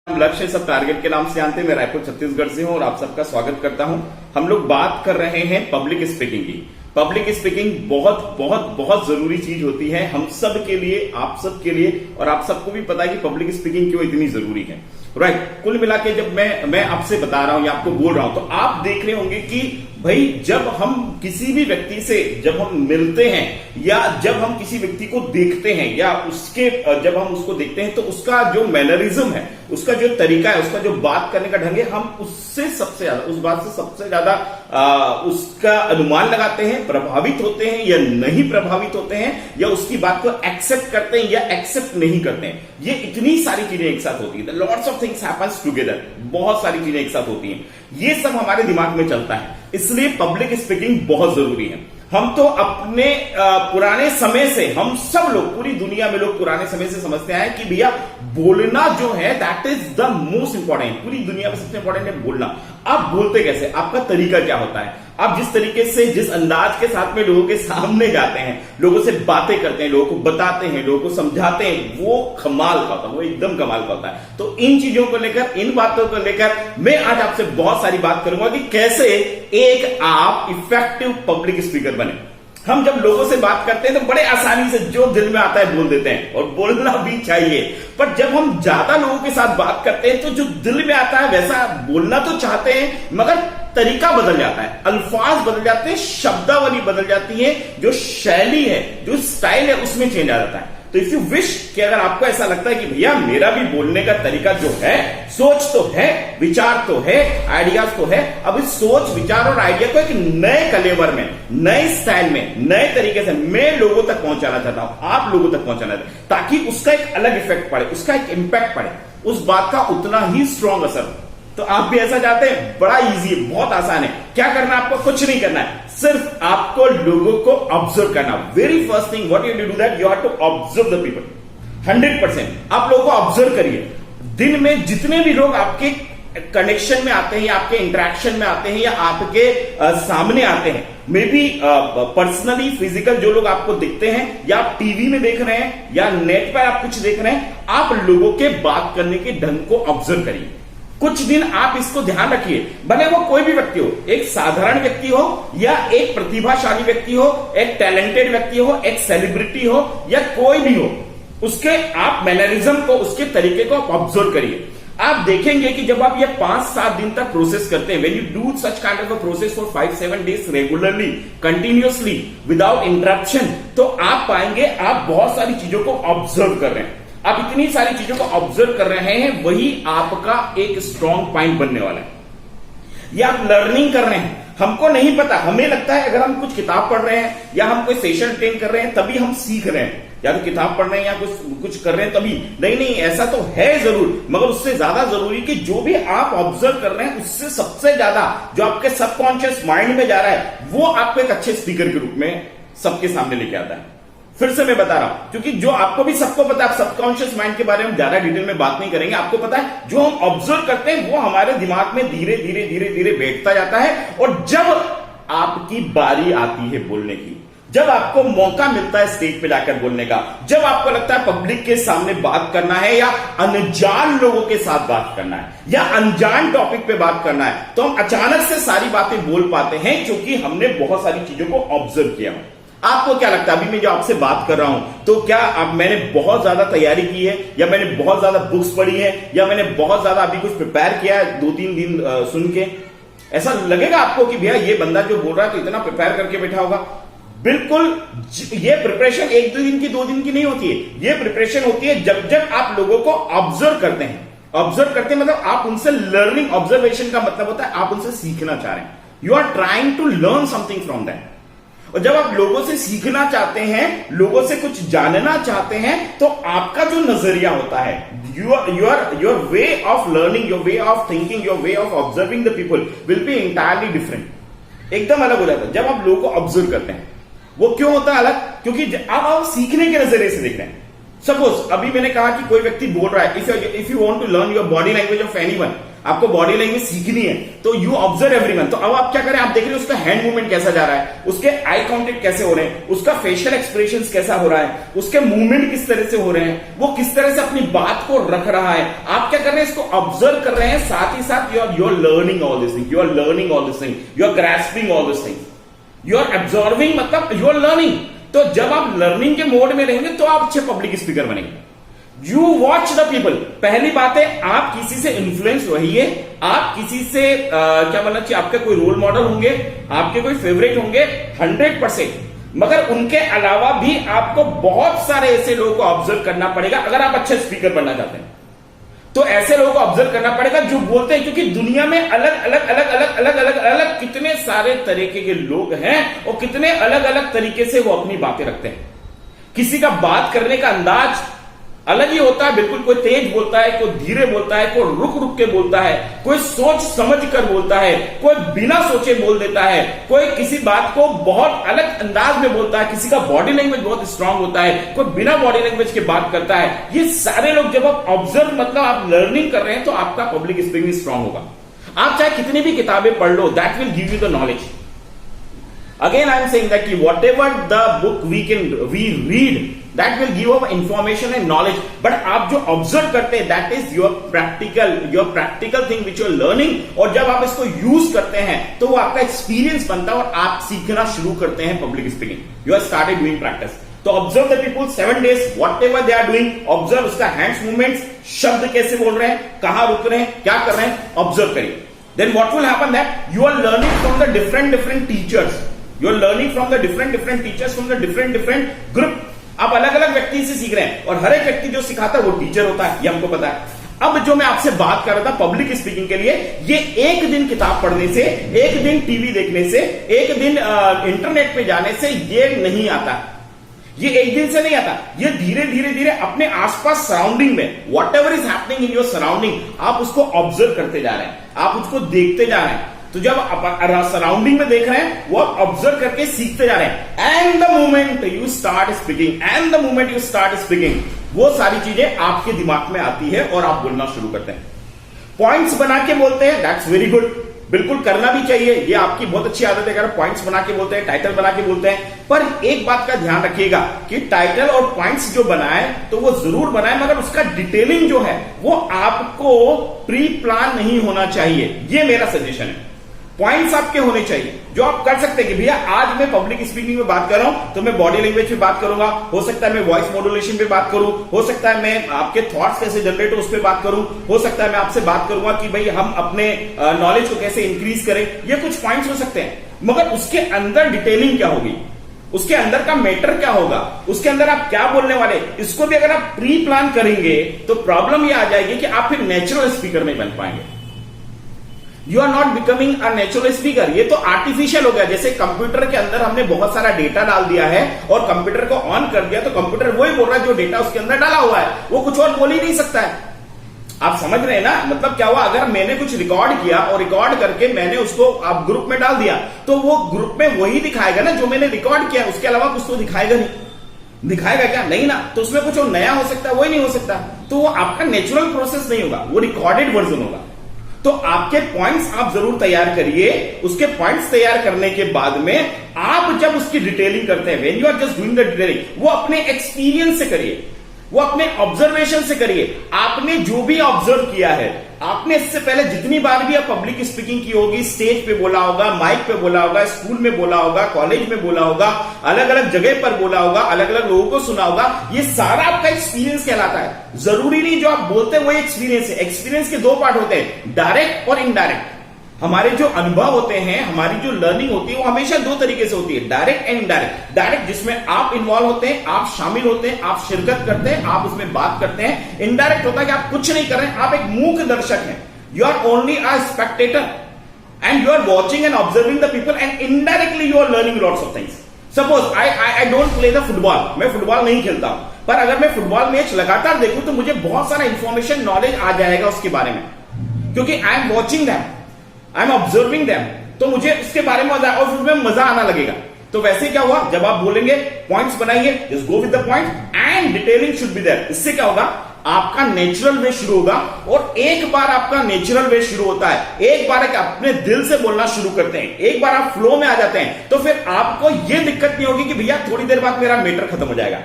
हम लक्ष्य सब टारगेट के नाम से जानते हैं। मैं रायपुर छत्तीसगढ़ से हूं और आप सबका स्वागत करता हूं। हम लोग बात कर रहे हैं पब्लिक स्पीकिंग की। पब्लिक स्पीकिंग बहुत बहुत बहुत जरूरी चीज होती है हम सब के लिए, आप सब के लिए, और आप सबको भी पता है कि पब्लिक स्पीकिंग क्यों इतनी जरूरी है। राइट। कुल मिला के जब मैं आपसे बता रहा हूं या आपको बोल रहा हूं तो आप देख रहे होंगे कि भाई जब हम किसी भी व्यक्ति से जब हम मिलते हैं या जब हम किसी व्यक्ति को देखते हैं या जब हम उसको देखते हैं तो उसका जो मैनरिज्म है, उसका जो तरीका है, उसका जो बात करने का ढंग है, हम उससे सबसे ज्यादा उस बात से सबसे ज्यादा उसका अनुमान लगाते हैं, प्रभावित होते हैं या नहीं प्रभावित होते हैं, या उसकी बात को एक्सेप्ट करते हैं या एक्सेप्ट नहीं करते हैं। ये इतनी सारी चीजें एक साथ होती है। Lots of things happens together. बहुत सारी चीजें एक साथ होती हैं। ये सब हमारे दिमाग में चलता है, इसलिए पब्लिक स्पीकिंग बहुत जरूरी है। हम तो अपने पुराने समय से, हम सब लोग, पूरी दुनिया में लोग पुराने समय से समझते हैं कि भैया बोलना जो है that is the most important. पूरी दुनिया में सबसे इंपॉर्टेंट है बोलना। आप बोलते कैसे, आपका तरीका क्या होता है, आप जिस तरीके से, जिस अंदाज के साथ में लोगों के सामने जाते हैं, लोगों से बातें करते हैं, लोगों को बताते हैं, लोगों को समझाते हैं, वो कमाल का होता है, वो एकदम कमाल का होता है। तो इन चीजों को लेकर, इन बातों को लेकर मैं आज आपसे बहुत सारी बात करूंगा कि कैसे एक आप इफेक्टिव पब्लिक स्पीकर बने। हम जब लोगों से बात करते हैं तो बड़े आसानी से जो दिल में आता है बोल देते हैं, और बोलना भी चाहिए। पर जब हम ज्यादा लोगों के साथ बात करते हैं तो जो दिल में आता है वैसा बोलना तो चाहते हैं, मगर तरीका बदल जाता है, अल्फाज बदल जाते हैं, शब्दावली बदल जाती है, जो शैली है, जो स्टाइल है, उसमें चेंज आ जाता है। तो इफ यू विश कि अगर आपको ऐसा लगता है कि भैया मेरा भी बोलने का तरीका जो है, सोच तो है, विचार तो है, आइडियाज तो है, अब इस सोच, विचार और आइडिया को एक नए कलेवर में, नए स्टाइल में, नए तरीके से मैं लोगों तक पहुंचाना चाहता हूं, आप लोगों तक पहुंचाना चाहते हैं, ताकि उसका एक अलग इफेक्ट पड़े, उसका एक इंपैक्ट पड़े, उस बात का उतना ही स्ट्रांग असर हो। तो आप भी ऐसा चाहते हैं? बड़ा इजी है, बहुत आसान है। क्या करना है आपको? कुछ नहीं करना है, सिर्फ आपको लोगों को ऑब्जर्व करना। Very first thing what you do that you have to observe the people. 100% आप लोगों को ऑब्जर्व करिए। दिन में जितने भी लोग आपके कनेक्शन में आते हैं या आपके इंटरेक्शन में आते हैं या आपके सामने आते हैं, मे बी पर्सनली, फिजिकल, जो लोग आपको दिखते हैं या आप टीवी में देख रहे हैं या नेट पर आप कुछ देख रहे हैं, आप लोगों के बात करने के ढंग को ऑब्जर्व करिए। कुछ दिन आप इसको ध्यान रखिए, भले वो कोई भी व्यक्ति हो, एक साधारण व्यक्ति हो या एक प्रतिभाशाली व्यक्ति हो, एक टैलेंटेड व्यक्ति हो, एक सेलिब्रिटी हो या कोई भी हो, उसके आप मैनरिज्म को, उसके तरीके को आप ऑब्जर्व करिए। आप देखेंगे कि जब आप ये 5-7 दिन तक प्रोसेस करते हैं, when you do such kind of a process for 5-7 days regularly, continuously, without interruption, तो आप पाएंगे आप बहुत सारी चीजों को ऑब्जर्व कर रहे हैं। आप इतनी सारी चीजों को ऑब्जर्व कर रहे हैं, वही आपका एक स्ट्रॉन्ग पॉइंट बनने वाला है। या आप लर्निंग कर रहे हैं, हमको नहीं पता, हमें लगता है अगर हम कुछ किताब पढ़ रहे हैं या हम कोई सेशन अटेंड कर रहे हैं तभी हम सीख रहे हैं, या तो किताब पढ़ रहे हैं या कुछ कर रहे हैं तभी। नहीं, ऐसा तो है जरूर, मगर उससे ज्यादा जरूरी कि जो भी आप ऑब्जर्व कर रहे हैं उससे सबसे ज्यादा जो आपके सबकॉन्शियस माइंड में जा रहा है, वो आपको एक अच्छे स्पीकर के रूप में सबके सामने लेके आता है। फिर से मैं बता रहा हूं, क्योंकि जो आपको भी सबको पता है, आप सबकॉन्शियस माइंड के बारे में ज्यादा डिटेल में बात नहीं करेंगे। आपको पता है जो हम ऑब्जर्व करते हैं वो हमारे दिमाग में धीरे धीरे धीरे धीरे बैठता जाता है, और जब आपकी बारी आती है बोलने की, जब आपको मौका मिलता है स्टेज पे जाकर बोलने का, जब आपको लगता है पब्लिक के सामने बात करना है या अनजान लोगों के साथ बात करना है या अनजान टॉपिक पे बात करना है, तो हम अचानक से सारी बातें बोल पाते हैं, क्योंकि हमने बहुत सारी चीजों को ऑब्जर्व किया। आपको क्या लगता है, अभी मैं जो आपसे बात कर रहा हूं, तो क्या मैंने बहुत ज्यादा तैयारी की है, या मैंने बहुत ज्यादा बुक्स पढ़ी है, या मैंने बहुत ज्यादा अभी कुछ प्रिपेयर किया है 2-3 दिन सुन के? ऐसा लगेगा आपको कि भैया ये बंदा जो बोल रहा है तो इतना प्रिपेयर करके बैठा होगा। बिल्कुल, ये प्रिपरेशन 1-2 दिन की, 2 दिन की नहीं होती है। ये प्रिपरेशन होती है जब जब आप लोगों को ऑब्जर्व करते हैं। ऑब्जर्व करते हैं मतलब आप उनसे लर्निंग, ऑब्जर्वेशन का मतलब होता है आप उनसे सीखना चाह रहे हैं। You are trying to learn something from that. और जब आप लोगों से सीखना चाहते हैं, लोगों से कुछ जानना चाहते हैं, तो आपका जो नजरिया होता है, your way of learning, your way of thinking, your way of observing the people will be entirely different. एकदम अलग हो जाता है जब आप लोगों को ऑब्जर्व करते हैं। वो क्यों होता है अलग? क्योंकि अब आप सीखने के नजरिए से देख रहे हैं। सपोज अभी मैंने कहा कि कोई व्यक्ति बोल रहा है, if you want to learn your body language of anyone, आपको बॉडी लैंग्वेज सीखनी है, तो यू ऑब्जर्व एवरीवन। तो अब आप क्या करें, आप देख रहे हैं उसका हैंड मूवमेंट कैसा जा रहा है, उसके आई कांटेक्ट कैसे हो रहे हैं, उसका फेशियल एक्सप्रेशंस कैसा हो रहा है, उसके मूवमेंट किस तरह से हो रहे हैं, वो किस तरह से अपनी बात को रख रहा है। आप क्या कर रहे हैं, इसको ऑब्जर्व कर रहे हैं, साथ ही साथ you are learning all this thing, you are learning all this thing, you are grasping all this thing, you are absorbing, मतलब यू आर लर्निंग। तो जब आप लर्निंग के मोड में रहेंगे तो आप अच्छे पब्लिक स्पीकर बनेंगे। You watch the people. पहली बात है, आप किसी से इन्फ्लुएंस रहिए, आप किसी से क्या बोलना चाहिए, आपके कोई रोल मॉडल होंगे, आपके कोई फेवरेट होंगे 100%, मगर उनके अलावा भी आपको बहुत सारे ऐसे लोगों को ऑब्जर्व करना पड़ेगा अगर आप अच्छे स्पीकर बनना चाहते हैं। तो ऐसे लोगों को ऑब्जर्व करना पड़ेगा जो बोलते हैं, क्योंकि दुनिया में अलग अलग अलग अलग अलग अलग अलग कितने सारे तरीके के लोग हैं और कितने अलग अलग तरीके से वो अपनी बातें रखते हैं। किसी का बात करने का अंदाज अलग ही होता है, बिल्कुल कोई तेज बोलता है, कोई धीरे बोलता है, कोई रुक रुक के बोलता है, कोई सोच समझ कर बोलता है, कोई बिना सोचे बोल देता है, कोई किसी बात को बहुत अलग अंदाज में बोलता है, किसी का बॉडी लैंग्वेज बहुत स्ट्रांग होता है, कोई बिना बॉडी लैंग्वेज के बात करता है। ये सारे लोग जब आप ऑब्जर्व, मतलब आप लर्निंग कर रहे हैं, तो आपका पब्लिक स्पीकिंग स्ट्रांग होगा। आप चाहे कितनी भी किताबें पढ़ लो, that will give you the knowledge. Again, I am saying that whatever the book we read, that will give us information and knowledge. But आप जो observe करते हैं, that is your practical thing which you are learning. और जब आप इसको use करते हैं, तो वो आपका experience बनता है और आप सीखना शुरू करते हैं public speaking. You have started doing practice. तो observe the people 7 days, whatever they are doing, observe उसका hands movements, शब्द कैसे बोल रहे हैं, कहां रुक रहे हैं, क्या कर रहे हैं, observe करिए. Then what will happen that you are learning from the different teachers. You are learning from the different teachers, from the different group. आप अलग अलग व्यक्ति से सीख रहे हैं और हर एक व्यक्ति जो सिखाता है वो टीचर होता है, ये हमको पता है। अब जो मैं आपसे बात कर रहा था पब्लिक स्पीकिंग के लिए, ये एक दिन किताब पढ़ने से, एक दिन टीवी देखने से, एक दिन इंटरनेट पे जाने से ये नहीं आता। ये एक दिन से नहीं आता, ये धीरे धीरे धीरे अपने आसपास सराउंडिंग में, what ever is happening in your surrounding, आप उसको ऑब्जर्व करते जा रहे हैं, आप उसको देखते जा रहे हैं। तो जब आप सराउंडिंग में देख रहे हैं, वो आप ऑब्जर्व करके सीखते जा रहे हैं। And the moment you start speaking, and the moment you start speaking, वो सारी चीजें आपके दिमाग में आती है और आप बोलना शुरू करते हैं। पॉइंट्स बना के बोलते हैं, दैट्स वेरी गुड, बिल्कुल करना भी चाहिए, ये आपकी बहुत अच्छी आदत है। अगर पॉइंट्स बना के बोलते हैं, टाइटल बना के बोलते हैं, पर एक बात का ध्यान रखिएगा कि टाइटल और पॉइंट्स जो बनाए तो वो जरूर बनाए, मगर उसका डिटेलिंग जो है वो आपको प्री प्लान नहीं होना चाहिए। ये मेरा सजेशन है। पॉइंट्स आपके होने चाहिए जो आप कर सकते हैं कि भैया आज मैं पब्लिक स्पीकिंग में बात कर रहा हूं तो मैं बॉडी लैंग्वेज पे बात करूंगा, हो सकता है मैं वॉइस मॉड्यूलेशन पे बात करूं, हो सकता है मैं आपके थॉट्स कैसे जनरेट हो उस पर बात करूं, हो सकता है मैं आपसे बात करूंगा कि भाई हम अपने नॉलेज को कैसे इंक्रीज करें। ये कुछ पॉइंट्स हो सकते हैं, मगर उसके अंदर डिटेलिंग क्या होगी, उसके अंदर का मैटर क्या होगा, उसके अंदर आप क्या बोलने वाले, इसको भी अगर आप प्री प्लान करेंगे तो प्रॉब्लम ये आ जाएगी कि आप फिर नेचुरल स्पीकर नहीं बन पाएंगे। You are not becoming a natural speaker. ये तो आर्टिफिशियल हो गया। जैसे कंप्यूटर के अंदर हमने बहुत सारा डेटा डाल दिया है और कंप्यूटर को ऑन कर दिया तो कंप्यूटर वही बोल रहा है जो डेटा उसके अंदर डाला हुआ है, वो कुछ और बोल ही नहीं सकता है। आप समझ रहे हैं ना, मतलब क्या हुआ, अगर मैंने कुछ रिकॉर्ड किया और रिकॉर्ड करके मैंने उसको आप ग्रुप में डाल दिया तो वो ग्रुप में वही दिखाएगा ना जो मैंने रिकॉर्ड किया, उसके अलावा कुछ तो दिखाएगा नहीं। दिखाएगा क्या, नहीं ना, तो उसमें कुछ और नया हो सकता है, वही नहीं हो सकता। तो वो आपका नेचुरल प्रोसेस नहीं होगा, वो रिकॉर्डेड वर्जन होगा। तो आपके पॉइंट्स आप जरूर तैयार करिए। उसके पॉइंट्स तैयार करने के बाद में आप जब उसकी डिटेलिंग करते हैं, when you are just doing the detailing, वो अपने एक्सपीरियंस से करिए, वो अपने ऑब्जर्वेशन से करिए। आपने जो भी ऑब्जर्व किया है, आपने इससे पहले जितनी बार भी आप पब्लिक स्पीकिंग की होगी, स्टेज पे बोला होगा, माइक पे बोला होगा, स्कूल में बोला होगा, कॉलेज में बोला होगा, अलग अलग जगह पर बोला होगा, अलग अलग लोगों को सुना होगा, ये सारा आपका एक्सपीरियंस कहलाता है। जरूरी नहीं जो आप बोलते हैं वही एक्सपीरियंस है। एक्सपीरियंस के दो पार्ट होते हैं, डायरेक्ट और इनडायरेक्ट। हमारे जो अनुभव होते हैं, हमारी जो लर्निंग होती है वो हमेशा दो तरीके से होती है, डायरेक्ट एंड इनडायरेक्ट। डायरेक्ट जिसमें आप इन्वॉल्व होते हैं, आप शामिल होते हैं, आप शिरकत करते हैं, आप उसमें बात करते हैं। इनडायरेक्ट होता है कि आप कुछ नहीं कर रहे हैं, आप एक मूक दर्शक हैं, you are only a spectator and you are watching and observing the people and indirectly you are learning lots of things. Suppose I don't play the football, मैं फुटबॉल नहीं खेलता हूं, पर अगर मैं फुटबॉल मैच लगातार देखूं तो मुझे बहुत सारा इंफॉर्मेशन, नॉलेज आ जाएगा उसके बारे में, क्योंकि I am watching them, I am observing them, तो मुझे उसके बारे में मजा और उसमें मजा आना लगेगा। तो वैसे क्या हुआ, जब आप बोलेंगे, पॉइंट्स बनाएंगे, just go with the point and detailing should be there. इससे क्या होगा, आपका नेचुरल वे शुरू होगा। और एक बार आपका नेचुरल वे शुरू होता है, एक बार अपने दिल से बोलना शुरू करते हैं, एक बार आप फ्लो में आ जाते हैं, तो फिर आपको यह दिक्कत नहीं होगी कि भैया थोड़ी देर बाद मेरा मैटर खत्म हो जाएगा,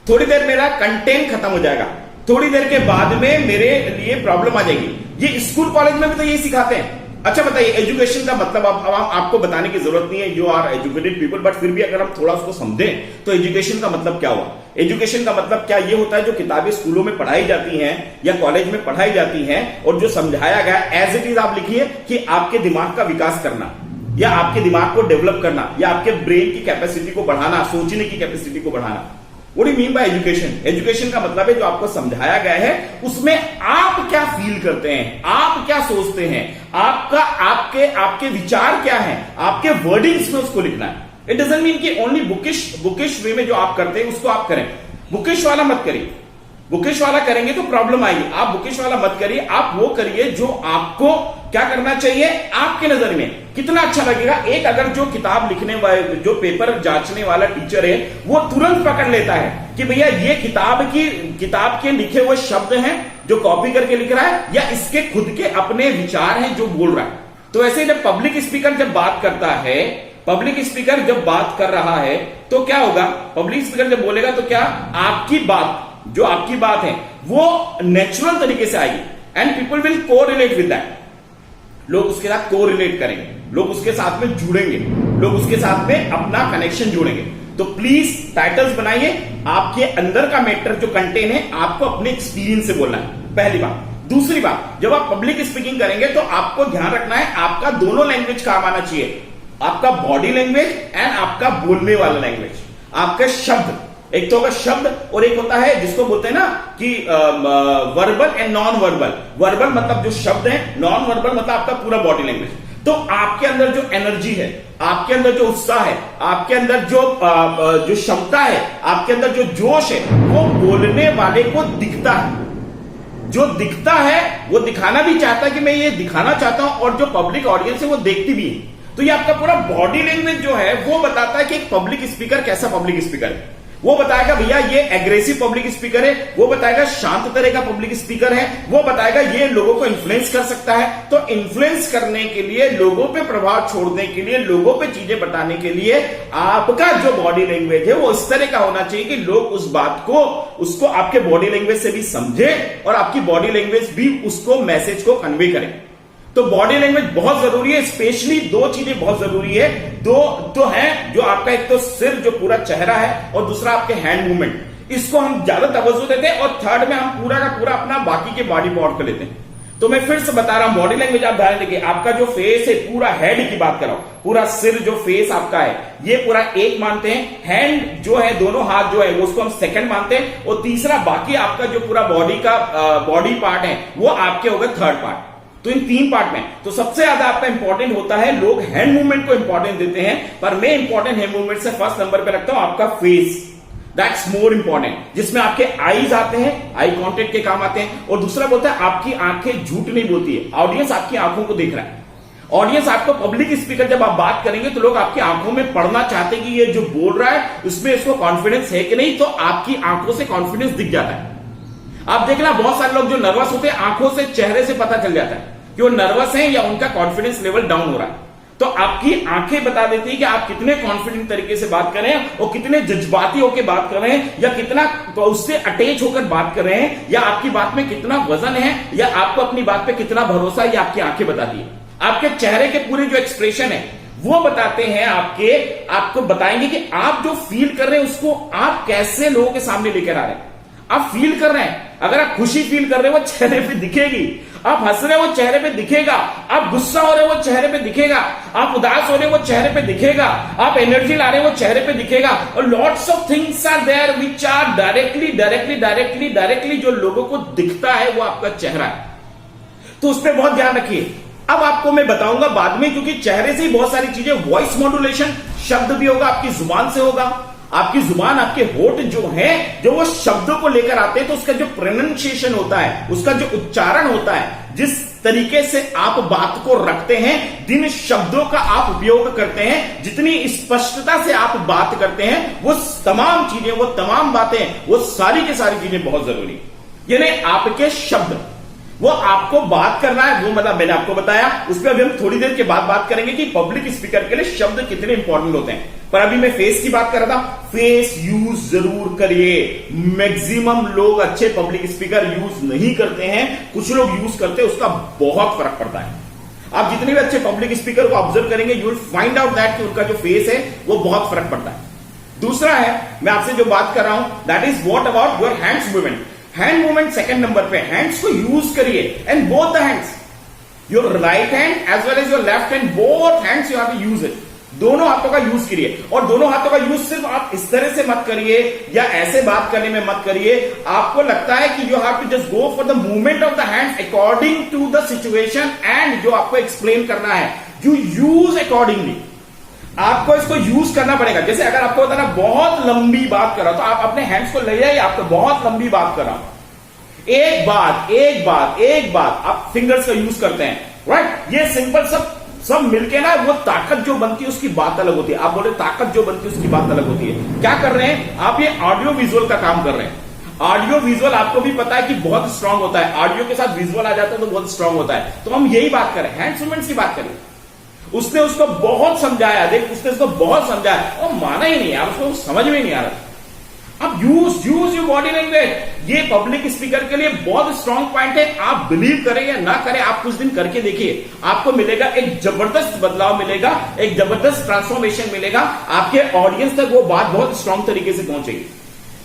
थोड़ी देर मेरा कंटेंट खत्म हो जाएगा, थोड़ी देर के बाद में मेरे लिए प्रॉब्लम आ जाएगी। ये स्कूल कॉलेज में भी तो यही सिखाते हैं। अच्छा बताइए, एजुकेशन का मतलब आपको बताने की जरूरत नहीं है, you are educated people, but फिर भी अगर हम थोड़ा उसको समझें तो एजुकेशन का मतलब क्या हुआ? एजुकेशन का मतलब क्या ये होता है, जो किताबें स्कूलों में पढ़ाई जाती हैं या कॉलेज में पढ़ाई जाती हैं और जो समझाया गया एज इट इज आप लिखिए कि आपके दिमाग का विकास करना या आपके दिमाग को डेवलप करना या आपके ब्रेन की कैपेसिटी को बढ़ाना, सोचने की कैपेसिटी को बढ़ाना। What do you mean by education? Education का मतलब है जो आपको समझाया गया है उसमें आप क्या फील करते हैं, आप क्या सोचते हैं, आपके विचार क्या हैं, आपके वर्डिंग्स में उसको लिखना है। इट डजंट मीन कि ओनली बुकिश वे में जो आप करते हैं उसको आप करें, बुकिश वाला मत करिए। बुकिश वाला करेंगे तो प्रॉब्लम आएगी। आप बुकिश वाला मत करिए, आप वो करिए जो आपको क्या करना चाहिए, आपके नजर में कितना अच्छा लगेगा। एक अगर जो किताब लिखने वाले, जो पेपर जांचने वाला टीचर है, वो तुरंत पकड़ लेता है कि भैया ये किताब के लिखे हुए शब्द हैं जो कॉपी करके लिख रहा है या इसके खुद के अपने विचार हैं जो बोल रहा है। तो ऐसे जब पब्लिक स्पीकर जब बात करता है, पब्लिक स्पीकर जब बात कर रहा है तो क्या होगा, पब्लिक स्पीकर जब बोलेगा तो क्या आपकी बात है वो नेचुरल तरीके से आएगी and people will correlate with that. लोग उसके साथ कोरिलेट करेंगे, लोग उसके साथ में जुड़ेंगे, लोग उसके साथ में अपना कनेक्शन जोड़ेंगे। तो प्लीज टाइटल्स बनाइए, आपके अंदर का मैटर जो कंटेंट है आपको अपने एक्सपीरियंस से बोलना है, पहली बात। दूसरी बात, जब आप पब्लिक स्पीकिंग करेंगे तो आपको ध्यान रखना है आपका दोनों लैंग्वेज काम आना चाहिए, आपका बॉडी लैंग्वेज एंड आपका बोलने वाला लैंग्वेज। आपका शब्द, एक तो होगा शब्द और एक होता है जिसको बोलते हैं ना कि verbal and non verbal. Verbal मतलब जो शब्द है, नॉन वर्बल मतलब आपका पूरा बॉडी लैंग्वेज। तो आपके अंदर जो एनर्जी है, आपके अंदर जो उत्साह है, आपके अंदर जो क्षमता है, आपके अंदर जो जोश है, वो बोलने वाले को दिखता है। जो दिखता है वो दिखाना भी चाहता है कि मैं ये दिखाना चाहता हूं, और जो पब्लिक ऑडियंस है वो देखती भी है। तो ये आपका पूरा बॉडी लैंग्वेज जो है वो बताता है कि एक पब्लिक स्पीकर कैसा पब्लिक स्पीकर है। वो बताएगा भैया ये एग्रेसिव पब्लिक स्पीकर है, वो बताएगा शांत तरह का पब्लिक स्पीकर है, वो बताएगा ये लोगों को इन्फ्लुएंस कर सकता है। तो इन्फ्लुएंस करने के लिए, लोगों पे प्रभाव छोड़ने के लिए, लोगों पे चीजें बताने के लिए आपका जो बॉडी लैंग्वेज है वो इस तरह का होना चाहिए कि लोग उस बात को, उसको आपके बॉडी लैंग्वेज से भी समझे और आपकी बॉडी लैंग्वेज भी उसको मैसेज को कन्वे करे। तो बॉडी लैंग्वेज बहुत जरूरी है। स्पेशली दो चीजें बहुत जरूरी है, दो तो है, जो आपका एक तो सिर जो पूरा चेहरा है और दूसरा आपके हैंड मूवमेंट, इसको हम ज्यादा तवज्जो देते हैं। और थर्ड में हम पूरा का पूरा अपना बाकी के बॉडी पार्ट को लेते हैं। तो मैं फिर से बता रहा हूं, बॉडी लैंग्वेज आप ध्यान देखिए, आपका जो फेस है, पूरा हेड की बात कर रहा हूं, पूरा सिर जो फेस आपका है ये पूरा एक मानते हैं। हैंड जो है, दोनों हाथ जो है वो उसको हम सेकंड मानते हैं, और तीसरा बाकी आपका जो पूरा बॉडी का बॉडी पार्ट है वो आपके होगा थर्ड पार्ट। तो इन तीन पार्ट में तो सबसे ज्यादा आपका इंपॉर्टेंट होता है, लोग हैंड मूवमेंट को इंपॉर्टेंट देते हैं, पर मैं इंपॉर्टेंट हैंड मूवमेंट से फर्स्ट नंबर पे रखता हूं आपका फेस। दैट्स मोर इंपॉर्टेंट, जिसमें आपके आईज आते हैं, आई कांटेक्ट के काम आते हैं। और दूसरा बोलता है आपकी आंखें झूठ नहीं बोलती है, ऑडियंस आपकी आंखों को देख रहा है। ऑडियंस आपको, पब्लिक स्पीकर जब आप बात करेंगे तो लोग आपकी आंखों में पढ़ना चाहते हैं कि ये जो बोल रहा है उसमें इसको कॉन्फिडेंस है कि नहीं, तो आपकी आंखों से कॉन्फिडेंस दिख जाता है। आप देखना बहुत सारे लोग जो नर्वस होते हैं, आंखों से, चेहरे से पता चल जाता है कि वो नर्वस हैं या उनका कॉन्फिडेंस लेवल डाउन हो रहा है। तो आपकी आंखें बता देती है कि आप कितने कॉन्फिडेंट तरीके से बात कर रहे हैं और कितने जज्बाती होकर बात कर रहे हैं, या कितना तो उससे अटैच होकर बात कर रहे हैं, या आपकी बात में कितना वजन है, या आपको अपनी बात पे कितना भरोसा है, ये आपकी आंखें बताती है। आपके चेहरे के पूरे जो एक्सप्रेशन है वो बताते हैं, आपको बताएंगे कि आप जो फील कर रहे हैं उसको आप कैसे लोगों के सामने लेकर आ रहे हैं। आप फील कर रहे हैं, अगर आप खुशी फील कर रहे हो वो चेहरे पे दिखेगी, आप हंस रहे हो वो चेहरे पे दिखेगा, आप गुस्सा हो रहे हो वो चेहरे पे दिखेगा, आप उदास हो रहे हो वो चेहरे पे दिखेगा, आप एनर्जी ला रहे हो वो चेहरे पे दिखेगा। और lots of things are there which are directly जो लोगों को दिखता है वो आपका चेहरा है। तो उस पर बहुत ध्यान रखिए। अब आपको मैं बताऊंगा बाद में, क्योंकि चेहरे से ही बहुत सारी चीजें, वॉइस मॉड्यूलेशन शब्द भी होगा, आपकी जुबान से होगा। आपकी जुबान, आपके होठ जो है, जो वो शब्दों को लेकर आते हैं, तो उसका जो प्रोनाउंसिएशन होता है, उसका जो उच्चारण होता है, जिस तरीके से आप बात को रखते हैं, जिन शब्दों का आप उपयोग करते हैं, जितनी स्पष्टता से आप बात करते हैं, वो तमाम चीजें, वो तमाम बातें, वो सारी की सारी चीजें बहुत जरूरी। यानी आपके शब्द, वो आपको बात करना है, वो मतलब मैंने आपको बताया, उस पर अभी हम थोड़ी देर के बाद बात करेंगे कि पब्लिक स्पीकर के लिए शब्द कितने इंपॉर्टेंट होते हैं। पर अभी मैं फेस की बात कर रहा था, फेस यूज जरूर करिए। मैक्सिमम लोग अच्छे पब्लिक स्पीकर यूज नहीं करते हैं, कुछ लोग यूज करते हैं, उसका बहुत फर्क पड़ता है। आप जितने भी अच्छे पब्लिक स्पीकर को ऑब्जर्व करेंगे, you will find out that कि उनका जो फेस है वो बहुत फर्क पड़ता है। दूसरा है, मैं आपसे जो बात कर रहा हूं, that is what about your hands movement. Hand movement second number पे, हैंड्स को यूज करिए, and both the hands, your right hand as well as your left hand, both hands you have to use it. दोनों हाथों का use करिए, और दोनों हाथों का यूज सिर्फ आप इस तरह से मत करिए या ऐसे बात करने में मत करिए। आपको लगता है कि you have to just go for the movement of the hands according to the situation, and जो आपको एक्सप्लेन करना है यू यूज अकॉर्डिंगली। आपको इसको यूज करना पड़ेगा। जैसे अगर आपको बताना बहुत लंबी बात कर रहा हूं, तो आप अपने हैंड्स को ले जाइए, आपको बहुत लंबी बात कर रहा हूं, एक बात आप फिंगर्स का यूज करते हैं, राइट। ये सिंपल सब मिलके ना, वो ताकत जो बनती है उसकी बात अलग होती है। आप बोले ताकत जो बनती है उसकी बात अलग होती है। क्या कर रहे हैं आप, ये ऑडियो विजुअल का काम कर रहे हैं। ऑडियो विजुअल आपको भी पता है कि बहुत स्ट्रांग होता है, ऑडियो के साथ विजुअल आ जाता है तो बहुत स्ट्रांग होता है। तो हम यही बात करें, हैंड मूवमेंट्स की बात करें। उसने उसको बहुत समझाया, देख उसने उसको बहुत समझाया और माना ही नहीं यार, उसको समझ में नहीं आ रहा। अब यूज योर बॉडी लैंग्वेज, ये पब्लिक स्पीकर के लिए बहुत स्ट्रांग पॉइंट है। आप बिलीव करें या ना करें, आप कुछ दिन करके देखिए, आपको मिलेगा एक जबरदस्त बदलाव मिलेगा, एक जबरदस्त ट्रांसफॉर्मेशन मिलेगा। आपके ऑडियंस तक वो बात बहुत स्ट्रांग तरीके से पहुंचेगी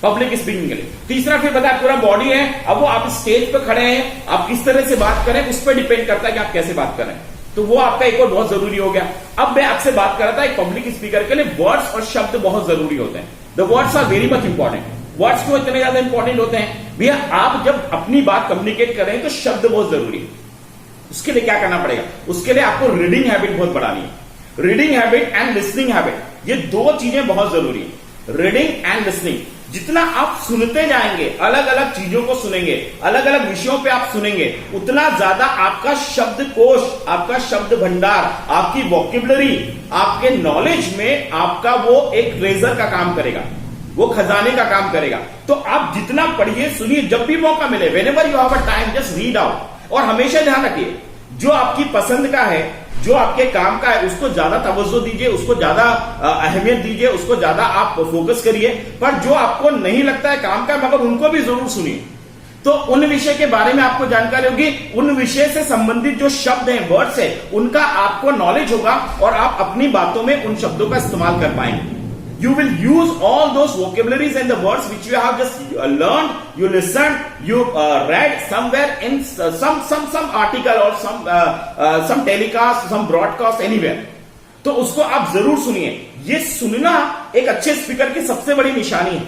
पब्लिक स्पीकिंग के लिए। तीसरा फिर बताया, पूरा बॉडी है। अब वो आप स्टेज पे खड़े हैं, आप किस तरह से बात करें उस पर डिपेंड करता है कि आप कैसे बात करें, तो वो आपका एक और बहुत जरूरी हो गया। अब मैं आपसे बात कर रहा था, एक पब्लिक स्पीकर के लिए वर्ड्स और शब्द बहुत जरूरी होते हैं। The words are very much important. Words क्यों इतने ज्यादा इंपॉर्टेंट होते हैं भैया? आप जब अपनी बात कम्युनिकेट करें तो शब्द बहुत जरूरी है। उसके लिए क्या करना पड़ेगा? उसके लिए आपको रीडिंग हैबिट बहुत बढ़ानी है। Reading habit and listening habit, ये दो चीजें बहुत जरूरी है। रीडिंग एंड लिसनिंग, जितना आप सुनते जाएंगे, अलग अलग चीजों को सुनेंगे, अलग अलग विषयों पे आप सुनेंगे, उतना ज्यादा आपका शब्दकोश, आपका शब्द भंडार, आपकी वोकेबलरी, आपके नॉलेज में आपका वो एक ट्रेजर का काम करेगा, वो खजाने का काम करेगा। तो आप जितना पढ़िए, सुनिए, जब भी मौका मिले, whenever you have a time, just read out. और हमेशा ध्यान रखिए, जो आपकी पसंद का है, जो आपके काम का है, उसको ज्यादा तवज्जो दीजिए, उसको ज्यादा अहमियत दीजिए, उसको ज्यादा आप फोकस करिए। पर जो आपको नहीं लगता है काम का, मगर उनको भी जरूर सुनिए। तो उन विषय के बारे में आपको जानकारी होगी, उन विषय से संबंधित जो शब्द हैं, वर्ड्स है, उनका आपको नॉलेज होगा और आप अपनी बातों में उन शब्दों का इस्तेमाल कर पाएंगे। You will use all those vocabularies and the words which you have just learned, you listened, you read somewhere in some article or some telecast, some broadcast anywhere. तो उसको आप जरूर सुनिए। ये सुनना एक अच्छे स्पीकर की सबसे बड़ी निशानी है।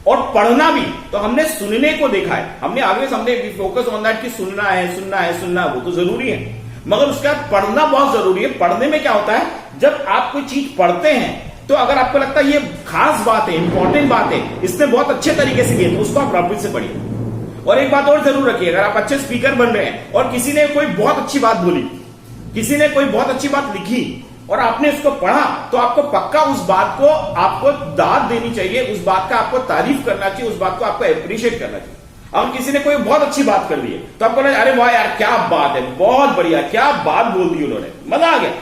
और पढ़ना भी, तो हमने सुनने को देखा है, हमने आगे हमने फोकस ऑन दैट कि सुनना वो तो जरूरी है, मगर उसके बाद पढ़ना बहुत जरूरी है। पढ़ने में क्या होता है, जब आप कोई चीज पढ़ते हैं तो अगर आपको लगता है ये खास बात है, इंपॉर्टेंट बात है, इसने बहुत अच्छे तरीके से की, तो उसको आप प्रॉफिट से पढ़िए। और एक बात और जरूर रखिए, अगर आप अच्छे स्पीकर बन रहे हैं और किसी ने कोई बहुत अच्छी बात बोली, किसी ने कोई बहुत अच्छी बात लिखी और आपने उसको पढ़ा, तो आपको पक्का उस बात को आपको दाद देनी चाहिए, उस बात का आपको तारीफ करना चाहिए, उस बात को आपको अप्रिशिएट करना चाहिए। और किसी ने कोई बहुत अच्छी बात कर दी है तो आपको लगे, अरे वाह यार क्या बात है, बहुत बढ़िया, क्या बात बोल दी उन्होंने, मजा आ गया।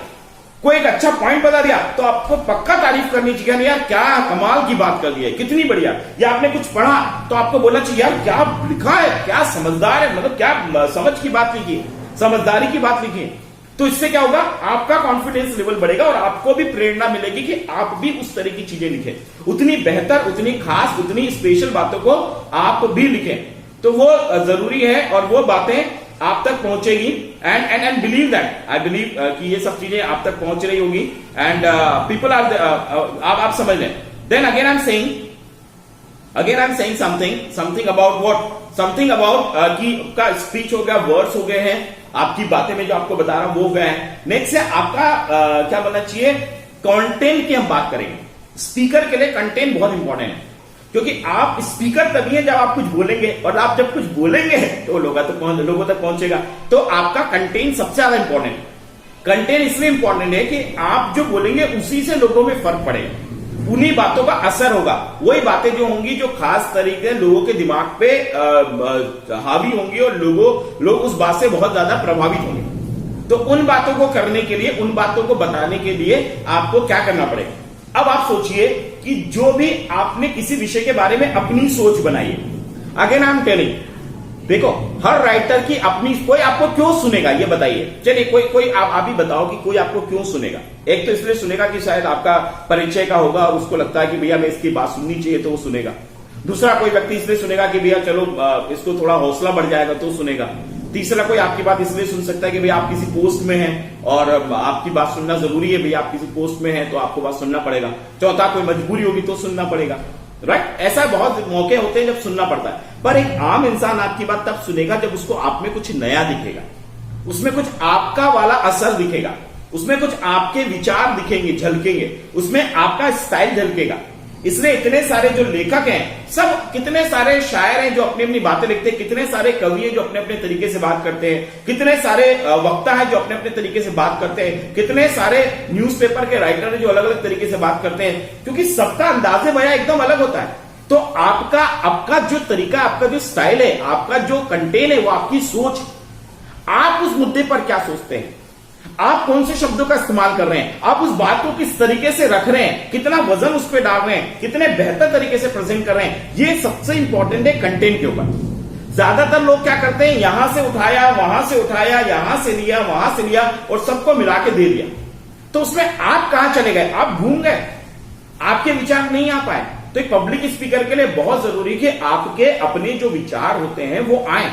कोई एक अच्छा पॉइंट बता दिया तो आपको पक्का तारीफ करनी चाहिए, यार क्या कमाल की बात कर दी है, कितनी बढ़िया। या आपने कुछ पढ़ा तो आपको बोलना चाहिए, यार क्या लिखा है, क्या समझदार है, मतलब क्या समझ की बात लिखी है, समझदारी की बात लिखी है। तो इससे क्या होगा, आपका कॉन्फिडेंस लेवल बढ़ेगा और आपको भी प्रेरणा मिलेगी कि आप भी उस तरह की चीजें लिखें, उतनी बेहतर, उतनी खास, उतनी स्पेशल बातों को आप भी लिखें। तो वो जरूरी है और वो बातें आप तक पहुंचेगी। And believe that, I believe कि ये सब चीजें आप तक पहुंच रही होगी एंड पीपल आर, आप समझ लें। Then again I am saying something about what, something about कि आपका स्पीच हो गया, वर्ड्स हो गए हैं, आपकी बातें में जो आपको बता रहा हूं वो गए हैं। नेक्स्ट है आपका क्या बनना चाहिए, कंटेंट की हम बात करेंगे। स्पीकर के लिए कंटेंट बहुत इंपॉर्टेंट है, क्योंकि आप स्पीकर तभी है जब आप कुछ बोलेंगे, और आप जब कुछ बोलेंगे तो लोगों तक पहुंचेगा। तो आपका कंटेंट सबसे ज्यादा इंपॉर्टेंट है। कंटेंट इसलिए इंपॉर्टेंट है कि आप जो बोलेंगे उसी से लोगों में फर्क पड़ेगा। उन्हीं बातों का असर होगा, वही बातें जो होंगी जो खास तरीके लोगों के दिमाग पे हावी होंगी और लोग उस बात से बहुत ज्यादा प्रभावित होंगे। तो उन बातों को करने के लिए, उन बातों को बताने के लिए आपको क्या करना पड़ेगा। अब आप सोचिए कि जो भी आपने किसी विषय के बारे में अपनी सोच बनाई है, अगेन आई एम टेलिंग, देखो हर राइटर की अपनी, कोई आपको क्यों सुनेगा ये बताइए। चलिए कोई आप ही बताओ कि कोई आपको क्यों सुनेगा। एक तो इसलिए सुनेगा कि शायद आपका परिचय का होगा और उसको लगता है कि भैया मैं इसकी बात सुननी चाहिए तो वो सुनेगा। दूसरा कोई व्यक्ति इसलिए सुनेगा कि भैया चलो इसको थोड़ा हौसला बढ़ जाएगा तो सुनेगा। तीसरा कोई आपकी बात इसलिए सुन सकता है कि भैया आप किसी पोस्ट में हैं और आपकी बात सुनना जरूरी है, भैया आप किसी पोस्ट में हैं तो आपको बात सुनना पड़ेगा। चौथा कोई मजबूरी होगी तो सुनना पड़ेगा, राइट। ऐसा बहुत मौके होते हैं जब सुनना पड़ता है। पर एक आम इंसान आपकी बात तब सुनेगा जब उसको आप में कुछ नया दिखेगा, उसमें कुछ आपका वाला असर दिखेगा, उसमें कुछ आपके विचार दिखेंगे, झलकेंगे, उसमें आपका स्टाइल झलकेगा। इसलिए इतने सारे जो लेखक हैं, सब कितने सारे शायर हैं जो अपनी अपनी बातें लिखते हैं, कितने सारे कवि हैं जो अपने अपने तरीके से बात करते हैं, कितने सारे वक्ता हैं जो अपने अपने तरीके से बात करते हैं, कितने सारे न्यूज़पेपर के राइटर हैं जो अलग अलग तरीके से बात करते हैं, क्योंकि सबका अंदाजे बयां एकदम अलग होता है। तो आपका जो तरीका, आपका जो स्टाइल है, आपका जो कंटेंट है, वो आपकी सोच, आप उस मुद्दे पर क्या सोचते हैं, आप कौन से शब्दों का इस्तेमाल कर रहे हैं, आप उस बात को किस तरीके से रख रहे हैं, कितना वजन उस पर डाल रहे हैं, कितने बेहतर तरीके से प्रेजेंट कर रहे हैं, ये सबसे इंपॉर्टेंट है कंटेंट के ऊपर। ज्यादातर लोग क्या करते हैं, यहां से उठाया, वहां से उठाया, यहां से लिया, वहां से लिया और सबको मिला के दे दिया। तो उसमें आप कहां चले गए, आप घूम गए, आपके विचार नहीं आ पाए। तो एक पब्लिक स्पीकर के लिए बहुत जरूरी है कि आपके अपने जो विचार होते हैं वो आए,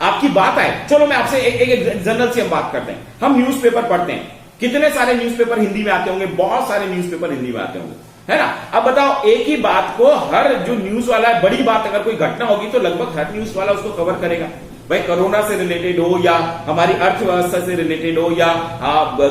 आपकी बात आए। चलो मैं आपसे एक जनरल से हम बात करते हैं। हम न्यूज़पेपर पढ़ते हैं, कितने सारे न्यूज़पेपर हिंदी में आते होंगे, बहुत सारे न्यूज़पेपर हिंदी में आते होंगे, है ना। अब बताओ, एक ही बात को हर जो न्यूज वाला है, बड़ी बात अगर कोई घटना होगी तो लगभग हर न्यूज वाला उसको कवर करेगा। भाई कोरोना से रिलेटेड हो या हमारी अर्थव्यवस्था से रिलेटेड हो या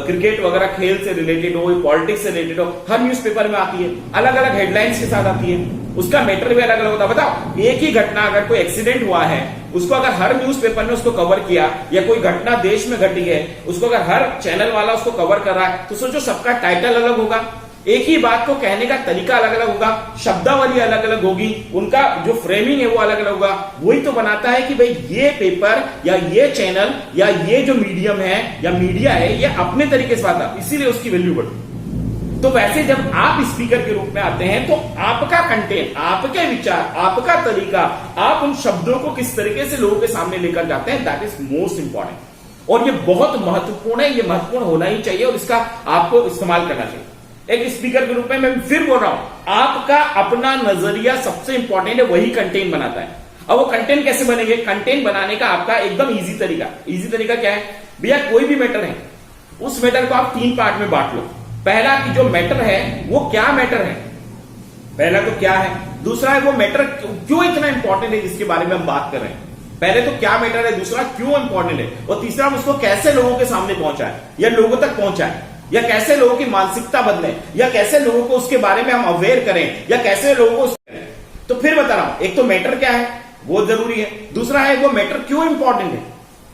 क्रिकेट वगैरह खेल से रिलेटेड हो, पॉलिटिक्स से रिलेटेड हो, हर न्यूज़पेपर में आती है, अलग अलग हेडलाइंस के साथ आती है, उसका मैटर भी अलग अलग होता है। बताओ, एक ही घटना, अगर कोई एक्सीडेंट हुआ है, उसको अगर हर न्यूज़पेपर ने उसको कवर किया, या कोई घटना देश में घटी है, उसको अगर हर चैनल वाला उसको कवर कर रहा है, तो सोचो सबका टाइटल अलग होगा, एक ही बात को कहने का तरीका अलग अलग होगा, शब्दावली अलग अलग होगी, उनका जो फ्रेमिंग है वो अलग अलग होगा। वही तो बनाता है कि भाई ये पेपर या ये चैनल या ये जो मीडियम है या मीडिया है, ये अपने तरीके से बात है, इसीलिए उसकी वैल्यू बढ़ती। तो वैसे जब आप स्पीकर के रूप में आते हैं तो आपका कंटेंट, आपके विचार, आपका तरीका, आप उन शब्दों को किस तरीके से लोगों के सामने लेकर जाते हैं, दैट इज मोस्ट इंपॉर्टेंट। और ये बहुत महत्वपूर्ण है, ये महत्वपूर्ण होना ही चाहिए और इसका आपको इस्तेमाल करना चाहिए। एक स्पीकर के रूप में मैं फिर बोल रहा हूं, आपका अपना नजरिया सबसे इंपॉर्टेंट है, वही कंटेंट बनाता है। अब वो कंटेंट कैसे बनेंगे, कंटेंट बनाने का आपका एकदम इजी तरीका क्या है भैया, कोई भी मैटर है, उस मैटर को आप 3 पार्ट में बांट लो। पहला कि जो मैटर है वो क्या मैटर है, पहला तो क्या है, दूसरा है वो मैटर क्यों इतना इंपॉर्टेंट है जिसके बारे में हम बात कर रहे हैं। पहले तो क्या मैटर है, दूसरा क्यों इंपॉर्टेंट है, और तीसरा हम उसको कैसे लोगों के सामने पहुंचाए या लोगों तक पहुंचाए, या कैसे लोगों की मानसिकता बदले, या कैसे लोगों को उसके बारे में हम अवेयर करें, या कैसे लोगों को। तो फिर बता रहा हूं, एक तो मैटर क्या है वो जरूरी है, दूसरा है वो मैटर क्यों इंपॉर्टेंट है,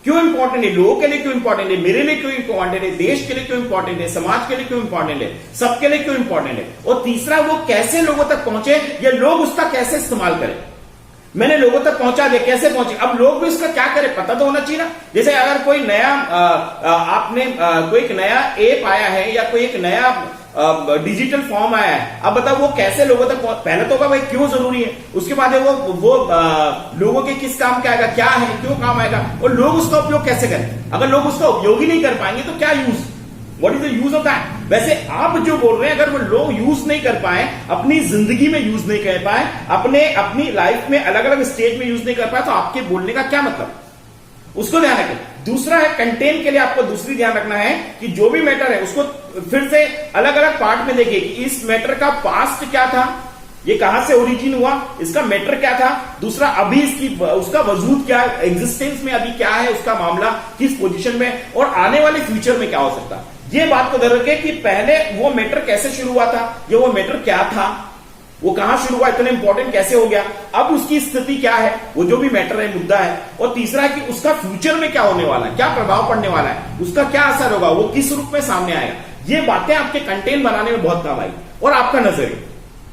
क्यों इंपॉर्टेंट है, लोगों के लिए क्यों इंपॉर्टेंट है, मेरे लिए क्यों इंपॉर्टेंट है, देश के लिए क्यों इंपॉर्टेंट है, समाज के लिए क्यों इंपॉर्टेंट है, सबके लिए क्यों इंपॉर्टेंट है, और तीसरा वो कैसे लोगों तक पहुंचे या लोग उसका कैसे इस्तेमाल करें। मैंने लोगों तक पहुंचा दिया, कैसे पहुंचे, अब लोग भी इसका क्या करें पता तो होना चाहिए ना। जैसे अगर कोई नया आपने कोई एक नया ऐप आया है या कोई एक नया डिजिटल फॉर्म आया है, अब बताओ वो कैसे लोगों तक पहले तो भाई क्यों जरूरी है, उसके बाद है वो लोगों के किस काम का आएगा, क्या है, क्यों काम आएगा, और लोग उसका उपयोग कैसे करें। अगर लोग उसका उपयोग ही नहीं कर पाएंगे तो क्या use, what is the use of that. वैसे आप जो बोल रहे हैं, अगर वो लोग यूज नहीं कर पाए, अपनी जिंदगी में यूज नहीं कर पाए, अपनी लाइफ में अलग अलग स्टेज में यूज नहीं कर पाए, तो आपके बोलने का क्या मतलब, उसको ध्यान रखें। दूसरा है कंटेंट के लिए आपको दूसरी ध्यान रखना है कि जो भी मैटर है उसको फिर से अलग अलग पार्ट में देखिए कि इस मैटर का पास्ट क्या था, ये कहां से ओरिजिन हुआ, इसका मैटर क्या था, दूसरा अभी उसका वजूद क्या है, एग्जिस्टेंस में अभी क्या है उसका मामला, किस पोजीशन में, और आने वाले फ्यूचर में क्या हो सकता है। ये बात को ध्यान रखें कि पहले वो मैटर कैसे शुरू हुआ था, ये वो मैटर क्या था, वो कहां शुरू हुआ, इतना इंपॉर्टेंट कैसे हो गया, अब उसकी स्थिति क्या है, वो जो भी मैटर है, मुद्दा है, और तीसरा है कि उसका फ्यूचर में क्या होने वाला है, क्या प्रभाव पड़ने वाला है, उसका क्या असर होगा, वो किस रूप में सामने आएगा। ये बातें आपके कंटेंट बनाने में बहुत काम आई। और आपका नजरिया,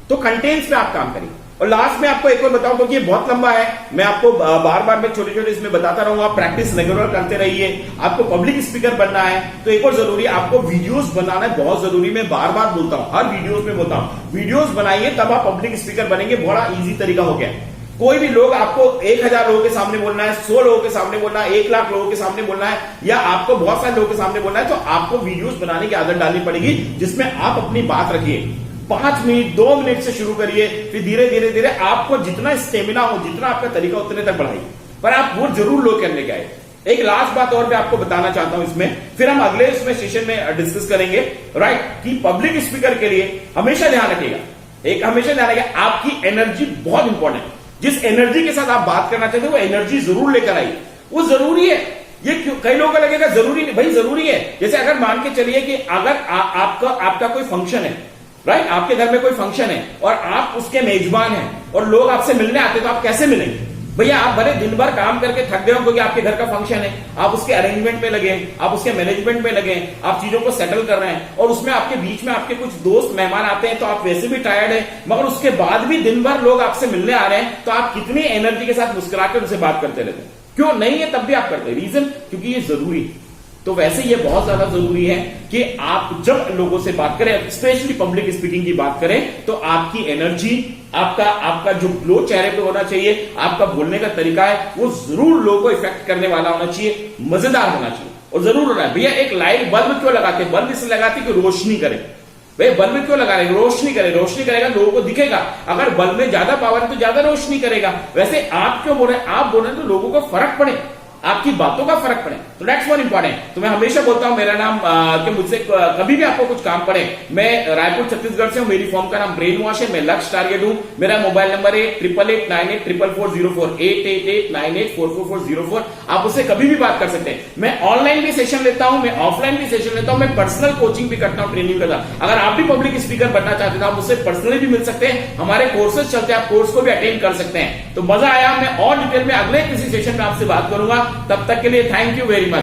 तो कंटेंट्स पे आप काम करिए। और लास्ट में आपको एक और बताऊं, क्योंकि ये बहुत लंबा है, मैं आपको बार बार मैं छोटे छोटे इसमें बताता रहूंगा, प्रैक्टिस रेगुलर करते रहिए। आपको पब्लिक स्पीकर बनना है तो एक और जरूरी है, आपको वीडियोस बनाना बहुत जरूरी। मैं बार बार बोलता हूं, हर वीडियोस में बोलता हूं, वीडियोस बनाइए तब आप पब्लिक स्पीकर बनेंगे। बड़ा इजी तरीका हो गया। कोई भी लोग, आपको 1000 लोगों के सामने बोलना है, 100 लोगों के सामने बोलना है, 1 लाख लोगों के सामने बोलना है, या आपको बहुत सारे लोगों के सामने बोलना है, तो आपको वीडियोस बनाने की आदत डालनी पड़ेगी जिसमें आप अपनी बात रखिए। 5 मिनट 2 मिनट से शुरू करिए, फिर धीरे धीरे धीरे आपको जितना स्टेमिना हो, जितना आपका तरीका, उतने तक बढ़ाइए, पर आप वो जरूर लोग करने के आए। एक लास्ट बात और मैं आपको बताना चाहता हूं इसमें, फिर हम अगले इसमें सेशन में डिस्कस करेंगे, राइट, कि पब्लिक स्पीकर के लिए हमेशा ध्यान रखिएगा, हमेशा ध्यान रखिएगा, आपकी एनर्जी बहुत इंपॉर्टेंट है। जिस एनर्जी के साथ आप बात करना चाहते हो वो एनर्जी जरूर लेकर आइए, वो जरूरी है। ये क्यों, कई लोगों को लगेगा जरूरी नहीं, भाई जरूरी है। जैसे अगर मान के चलिए कि अगर आपका कोई फंक्शन है, राइट, आपके घर में कोई फंक्शन है और आप उसके मेजबान हैं और लोग आपसे मिलने आते हैं, तो आप कैसे मिलेंगे? भैया आप भले दिन भर काम करके थक गए हो क्योंकि आपके घर का फंक्शन है, आप उसके अरेंजमेंट में लगे, आप उसके मैनेजमेंट में लगे, आप चीजों को सेटल कर रहे हैं, और उसमें आपके बीच में आपके कुछ दोस्त मेहमान आते हैं, तो आप वैसे भी टायर्ड है, मगर उसके बाद भी दिन भर लोग आपसे मिलने आ रहे हैं, तो आप कितनी एनर्जी के साथ मुस्कुराकर उनसे बात करते रहते हैं। क्यों नहीं है तब भी आप करते हैं, रीजन क्योंकि ये जरूरी है। तो वैसे ये बहुत ज्यादा जरूरी है कि आप जब लोगों से बात करें, स्पेशली पब्लिक स्पीकिंग की बात करें, तो आपकी एनर्जी, आपका जो ग्लो चेहरे पे होना चाहिए, आपका बोलने का तरीका है, वो जरूर लोगों को इफेक्ट करने वाला होना चाहिए, मजेदार होना चाहिए, और जरूर होना है। भैया एक लाइट बल्ब क्यों लगाते हैं? बल्ब इसलिए लगाते कि रोशनी करे। भाई बल्ब क्यों लगा रहे? रोशनी करे, रोशनी करेगा, लोगों को दिखेगा। अगर बल्ब में ज्यादा पावर है तो ज्यादा रोशनी करेगा। वैसे आप क्यों बोल रहे हैं? आप बोल रहे हैं तो लोगों को फर्क पड़े, आपकी बातों का फर्क पड़े, तो दैट्स मोर इंपॉर्टेंट। तो मैं हमेशा बोलता हूं, मेरा नाम कि मुझसे कभी भी आपको कुछ काम पड़े, मैं रायपुर छत्तीसगढ़ से हूं, मेरी फॉर्म का नाम ब्रेन वॉश है, मैं लक्ष्य टारगेट हूं। मेरा मोबाइल नंबर है 8889844404, 8889844404। आप उससे कभी भी बात कर सकते हैं। मैं ऑनलाइन भी सेशन लेता हूं, मैं ऑफलाइन भी सेशन लेता हूं, मैं पर्सनल कोचिंग भी करता हूं, ट्रेनिंग करता हूं। अगर आप भी पब्लिक स्पीकर बनना चाहते हैं तो आप मुझसे पर्सनली भी मिल सकते हैं, हमारे कोर्सेज चलते हैं, आप कोर्स को भी अटेंड कर सकते हैं। तो मजा आया, मैं और डिटेल में अगले किसी सेशन में आपसे बात करूंगा। तब तक के लिए थैंक यू वेरी मच।